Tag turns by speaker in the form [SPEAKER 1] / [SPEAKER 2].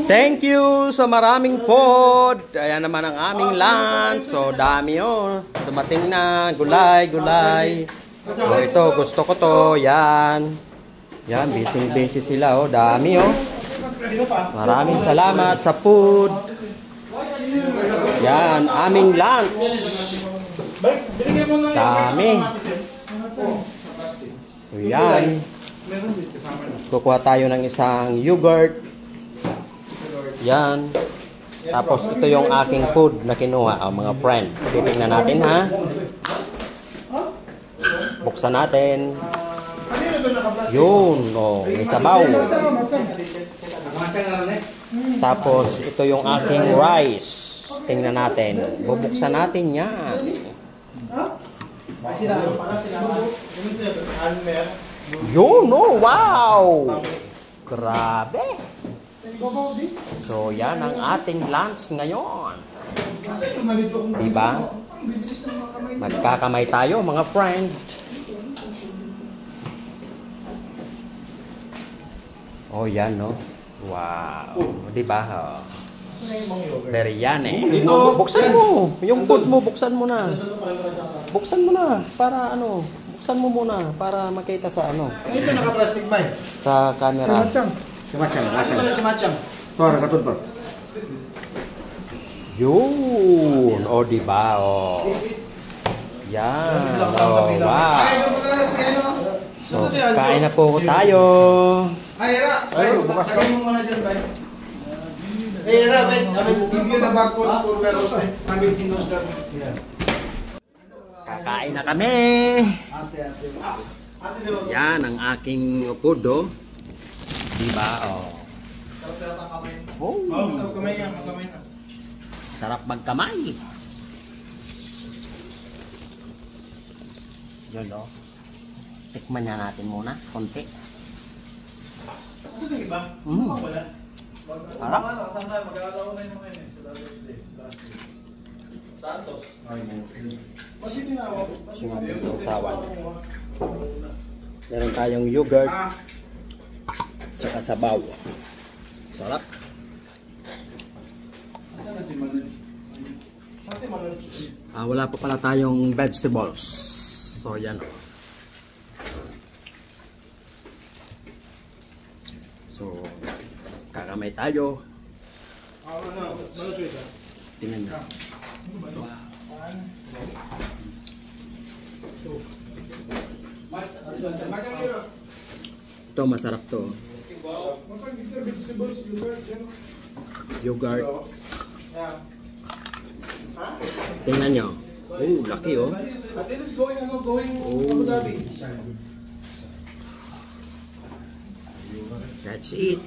[SPEAKER 1] Thank you sa maraming food. Ayan naman ang aming lunch. So dami oh. Dumating na. Gulay, gulay. So ito, gusto ko to. Yan. Yan, busy sila oh. Dami oh. Maraming salamat sa food. Yan, aming lunch. Dami. So yan. Kukuha tayo ng isang yogurt. Yan. Tapos ito yung aking food na kinuha, mga friend. Titingnan natin ha. Buksan natin. Yun, oh, may sabaw. Tapos ito yung aking rice. Tingnan natin. Bubuksan natin yan. Yun, oh, wow! Grabe! So, yan ang ating lunch ngayon. Diba? Magkakamay tayo, mga friend. Oh, yan, no? Wow! Diba? Biryani. Buksan mo! Yung food mo, buksan mo na. Buksan mo na. Para ano? Buksan mo muna. Para makita sa ano.
[SPEAKER 2] Ito naka-plastic ba?
[SPEAKER 1] Sa camera.
[SPEAKER 2] Macam. Tuara katun pa.
[SPEAKER 1] Yun. O, diba? O. Yan. O, wow. So, kain na po tayo.
[SPEAKER 2] Ay, Era. Ay, bukas ka mo muna dyan, bay. Ay, Era, bay. Give you the barcode for Veros. Namin kinos na.
[SPEAKER 1] Kakain na kami. Yan ang aking food, oh. Diba? Oh. Oh. Sarap magkamay. Yun, oh. Tikman niya natin muna. Konti. Sarap. Singatin sa usawan. Meron tayong yogurt. Tsaka sabaw. Sarap. Wala pa pala tayong vegetables. So yan. So kakamay tayo. Tingnan nyo. Ito masarap to. Yogurt. Tingnan nyo. Oh, laki oh. Oh. That's it.